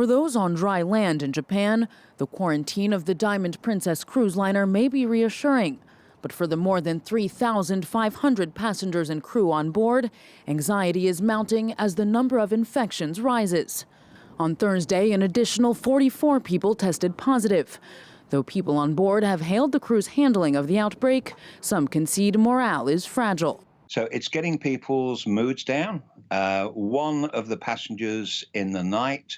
For those on dry land in Japan, the quarantine of the Diamond Princess cruise liner may be reassuring. But for the more than 3,500 passengers and crew on board, anxiety is mounting as the number of infections rises. On Thursday, an additional 44 people tested positive. Though people on board have hailed the crew's handling of the outbreak, some concede morale is fragile. So it's getting people's moods down. One of the passengers in the night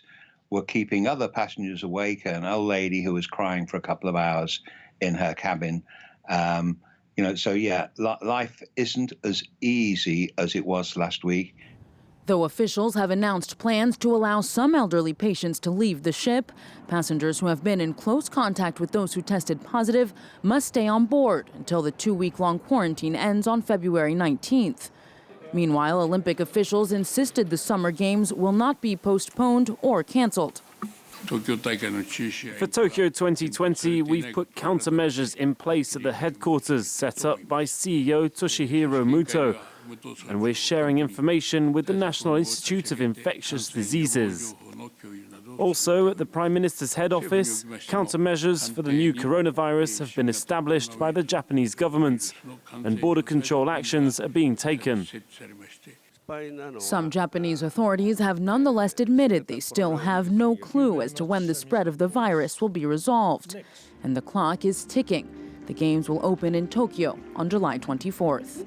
were keeping other passengers awake, an old lady who was crying for a couple of hours in her cabin. Life isn't as easy as it was last week. Though officials have announced plans to allow some elderly patients to leave the ship, passengers who have been in close contact with those who tested positive must stay on board until the 2-week-long quarantine ends on February 19th. Meanwhile, Olympic officials insisted the Summer Games will not be postponed or canceled. For Tokyo 2020, we've put countermeasures in place at the headquarters set up by CEO Toshihiro Muto, and we're sharing information with the National Institute of Infectious Diseases. Also, at the Prime Minister's head office, countermeasures for the new coronavirus have been established by the Japanese government, and border control actions are being taken. Some Japanese authorities have nonetheless admitted they still have no clue as to when the spread of the virus will be resolved. And the clock is ticking. The Games will open in Tokyo on July 24th.